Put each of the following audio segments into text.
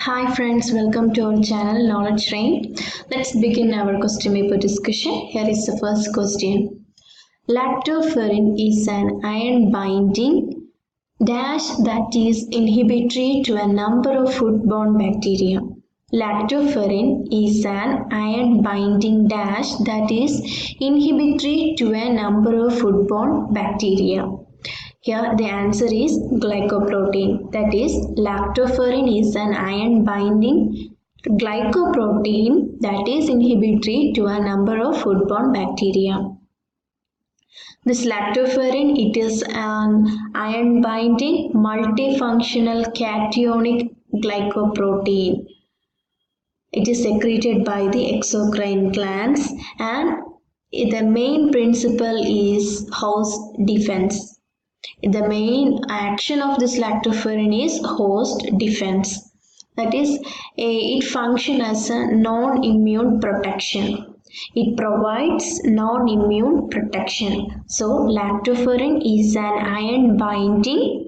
Hi friends, welcome to our channel Knowledge Train. Let's begin our question paper discussion. Here is the first question. Lactoferrin is an iron binding dash that is inhibitory to a number of foodborne bacteria. Lactoferrin is an iron binding dash that is inhibitory to a number of foodborne bacteria. Here the answer is glycoprotein. That is, lactoferrin is an iron binding glycoprotein that is inhibitory to a number of foodborne bacteria. This lactoferrin, it is an iron binding multifunctional cationic glycoprotein. It is secreted by the exocrine glands and the main principle is host defense. The main action of this lactoferrin is host defense. That is, it functions as a non-immune protection. It provides non-immune protection. So, lactoferrin is an iron-binding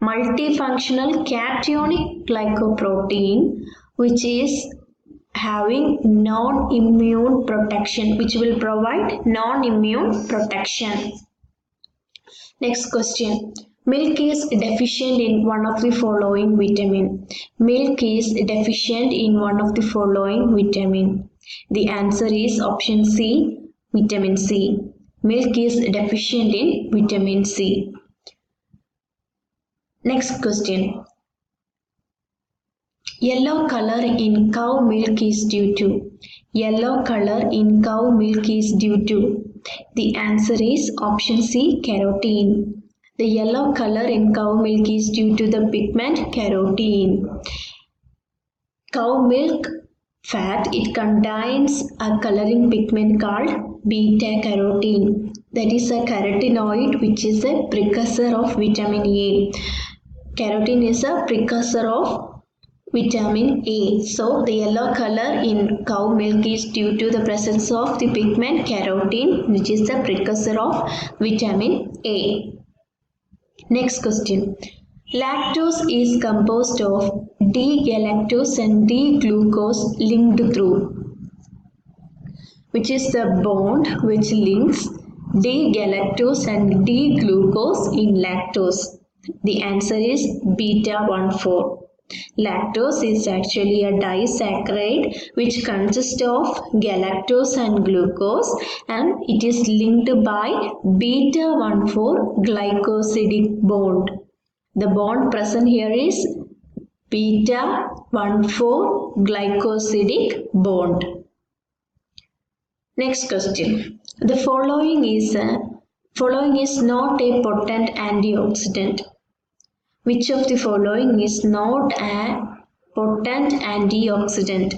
multifunctional cationic glycoprotein which is having non-immune protection, which will provide non-immune protection. Next question. Milk is deficient in one of the following vitamin. Milk is deficient in one of the following vitamin. The answer is option C, vitamin C. Milk is deficient in vitamin C. Next question. Yellow color in cow milk is due to. Yellow color in cow milk is due to. The answer is option C, carotene. The yellow color in cow milk is due to the pigment carotene. Cow milk fat, it contains a coloring pigment called beta carotene. That is a carotenoid which is a precursor of vitamin A. Carotene is a precursor of vitamin A. So, the yellow color in cow milk is due to the presence of the pigment carotene, which is the precursor of vitamin A. Next question. Lactose is composed of D-galactose and D-glucose linked through. Which is the bond which links D-galactose and D-glucose in lactose? The answer is beta-1,4. Lactose is actually a disaccharide which consists of galactose and glucose and it is linked by beta-1,4 glycosidic bond. The bond present here is beta-1,4 glycosidic bond. Next question. The following is not a potent antioxidant. Which of the following is not a potent antioxidant?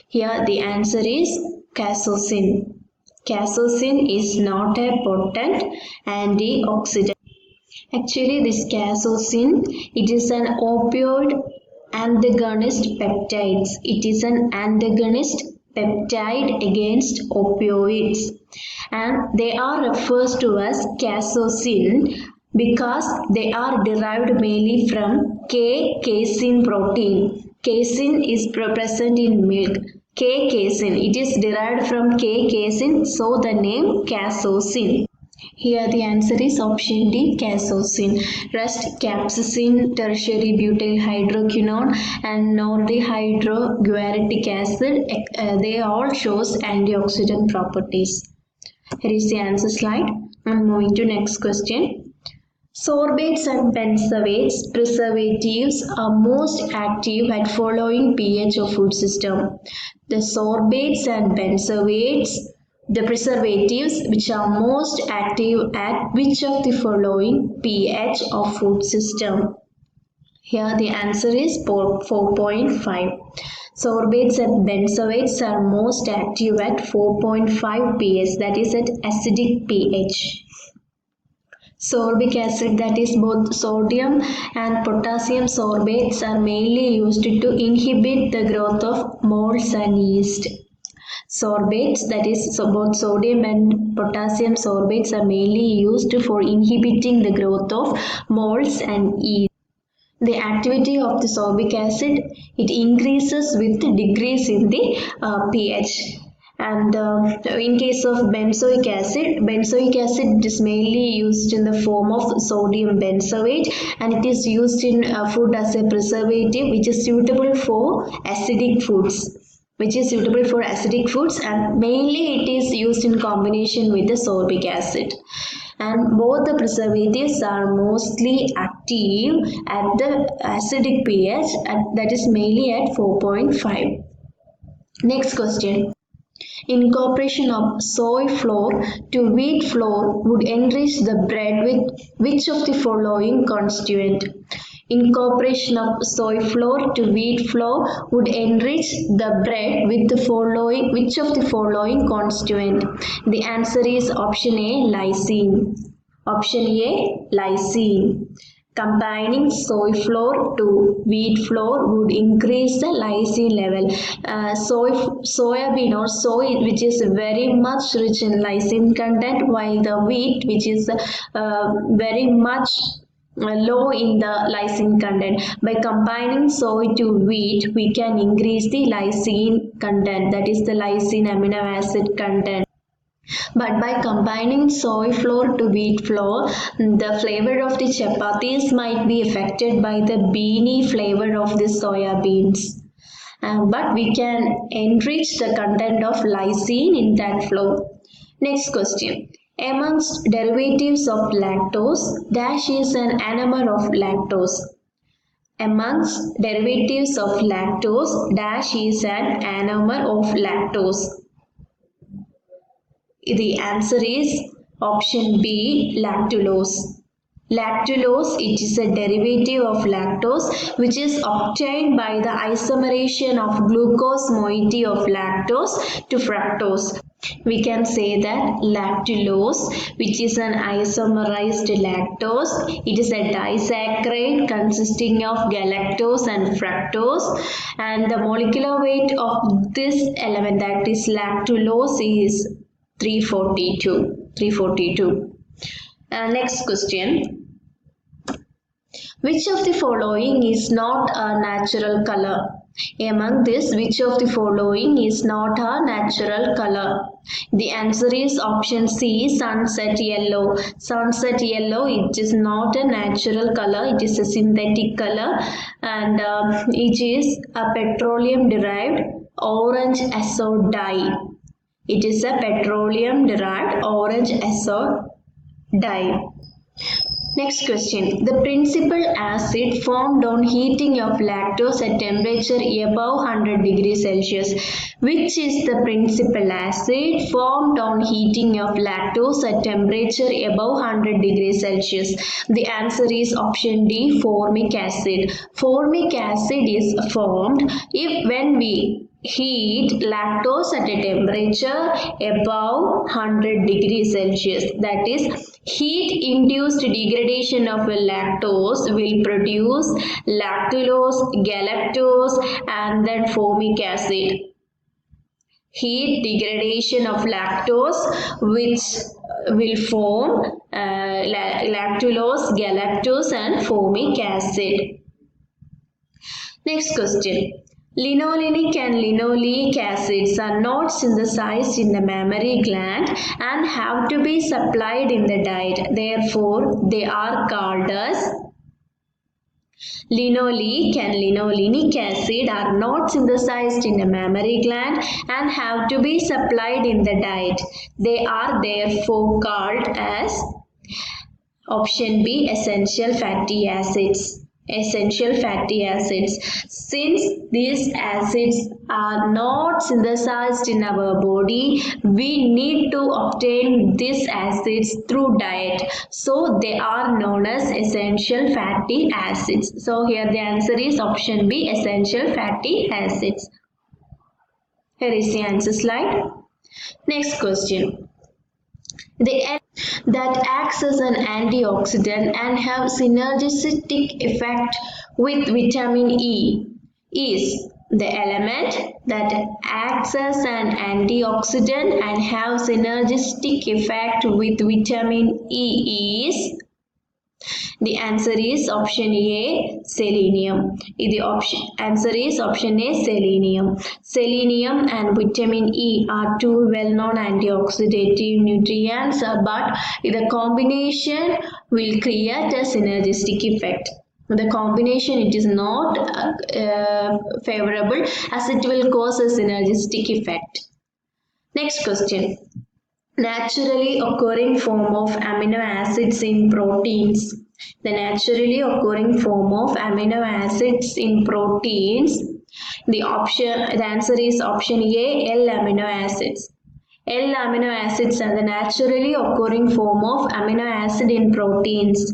Here the answer is casocin. Casocin is not a potent antioxidant. Actually, this casocin, it is an opioid antagonist peptide. It is an antagonist peptide against opioids. And they are referred to as casocin because they are derived mainly from K-casein protein. Casein is present in milk. K-casein, it is derived from K-casein, so the name casocin. Here the answer is option D, casocin. Rest capsaicin, tertiary butyl hydroquinone and nordihydroguaric acid, they all shows antioxidant properties. Here is the answer slide. I'm moving to next question. Sorbates and benzoates preservatives are most active at following pH of food system. The sorbates and benzoates, the preservatives which are most active at which of the following pH of food system? Here the answer is 4.5. Sorbates and benzoates are most active at 4.5 pH, that is at acidic pH. Sorbic acid, that is both sodium and potassium sorbates, are mainly used to inhibit the growth of molds and yeast. Sorbates, that is both sodium and potassium sorbates, are mainly used for inhibiting the growth of molds and yeast. the activity of the sorbic acid, it increases with the decrease in the pH. And in case of benzoic acid is mainly used in the form of sodium benzoate, and it is used in food as a preservative, which is suitable for acidic foods. And mainly it is used in combination with the sorbic acid. And both the preservatives are mostly active at the acidic pH, that is mainly at 4.5. Next question. Incorporation of soy flour to wheat flour would enrich the bread with which of the following constituent? Incorporation of soy flour to wheat flour would enrich the bread with which of the following constituent? The answer is option A, lysine. Option A, lysine. Combining soy flour to wheat flour would increase the lysine level. Soybean or soy, which is very much rich in lysine content, while the wheat, which is very much low in the lysine content. By combining soy to wheat, we can increase the lysine content, that is the lysine amino acid content. But by combining soy flour to wheat flour, the flavor of the chapatis might be affected by the beany flavor of the soya beans. But we can enrich the content of lysine in that flour. Next question. Amongst derivatives of lactose, dash is an enantiomer of lactose. Amongst derivatives of lactose, dash is an enantiomer of lactose. The answer is option B, lactulose. Lactulose, it is a derivative of lactose which is obtained by the isomerization of glucose moiety of lactose to fructose. We can say that lactulose, which is an isomerized lactose, it is a disaccharide consisting of galactose and fructose, and the molecular weight of this element, that is lactulose, is 342. Next question. Which of the following is not a natural color? Among this, which of the following is not a natural color? The answer is option C, sunset yellow. Sunset yellow, it is not a natural color, it is a synthetic color, and it is a petroleum derived orange azo dye. It is a petroleum derived orange azo dye. Next question. The principal acid formed on heating of lactose at temperature above 100 degrees Celsius. Which is the principal acid formed on heating of lactose at temperature above 100 degrees Celsius? The answer is option D, formic acid. Formic acid is formed when we heat lactose at a temperature above 100 degrees Celsius. That is, heat-induced degradation of lactose will produce lactulose, galactose, and then formic acid. Heat degradation of lactose, which will form lactulose, galactose, and formic acid. Next question. Linolenic and linoleic acids are not synthesized in the mammary gland and have to be supplied in the diet. Therefore, they are called as linoleic and linolenic acid are not synthesized in the mammary gland and have to be supplied in the diet. They are therefore called as option B, essential fatty acids. Essential fatty acids. Since these acids are not synthesized in our body, we need to obtain these acids through diet. So they are known as essential fatty acids. So here the answer is option B, essential fatty acids. Here is the answer slide. Next question. That acts as an antioxidant and have synergistic effect with vitamin E is the element that acts as an antioxidant and have synergistic effect with vitamin E is The answer is option A, selenium. The answer is option A, selenium. Selenium and vitamin E are two well-known antioxidative nutrients, but the combination will create a synergistic effect. The combination, it is not favorable, as it will cause a synergistic effect. Next question. Naturally occurring form of amino acids in proteins. The naturally occurring form of amino acids in proteins. The answer is option A, L-amino acids. L-amino acids are the naturally occurring form of amino acid in proteins.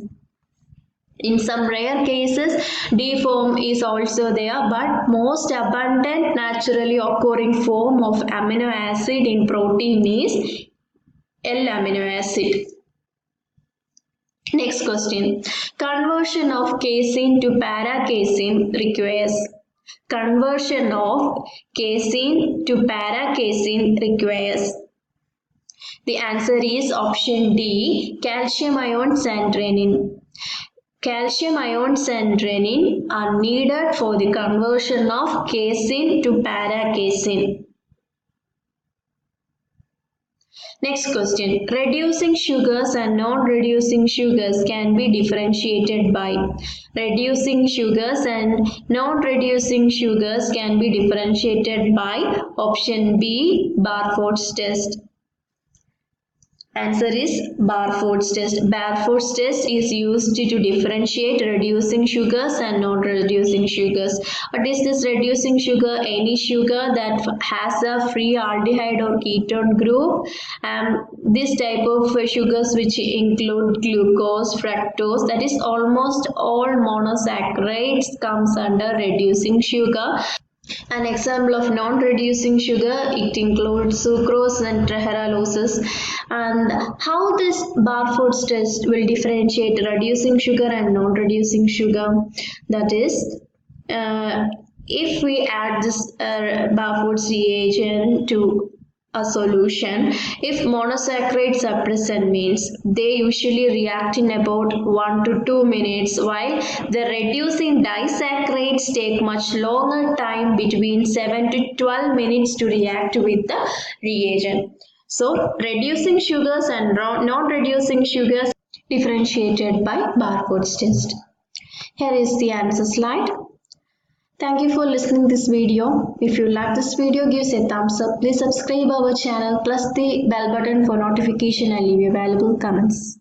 In some rare cases, D form is also there, but most abundant naturally occurring form of amino acid in protein is L-amino acid. Next question. Conversion of casein to para-casein requires. Conversion of casein to para-casein requires. The answer is option D, calcium ions and renin. Calcium ions and renin are needed for the conversion of casein to para-casein. Next question. Reducing sugars and non-reducing sugars can be differentiated by. Reducing sugars and non-reducing sugars can be differentiated by option B, Barfoot's test. Answer is Barfoot's test. Barfoot's test is used to differentiate reducing sugars and non-reducing sugars. What is this reducing sugar? Any sugar that has a free aldehyde or ketone group. This type of sugars which include glucose, fructose, that is almost all monosaccharides comes under reducing sugar. An example of non-reducing sugar, it includes sucrose and trehaloses. And how this Barfoot's test will differentiate reducing sugar and non-reducing sugar? That is, if we add this Barfoot's reagent to a solution, if monosaccharides are present, means they usually react in about 1 to 2 minutes, while the reducing disaccharides take much longer time, between 7 to 12 minutes to react with the reagent. So reducing sugars and non-reducing sugars differentiated by Barfoot's test. Here is the answer slide. Thank you for listening this video. If you like this video, give us a thumbs up. Please subscribe our channel, plus the bell button for notification and leave your valuable comments.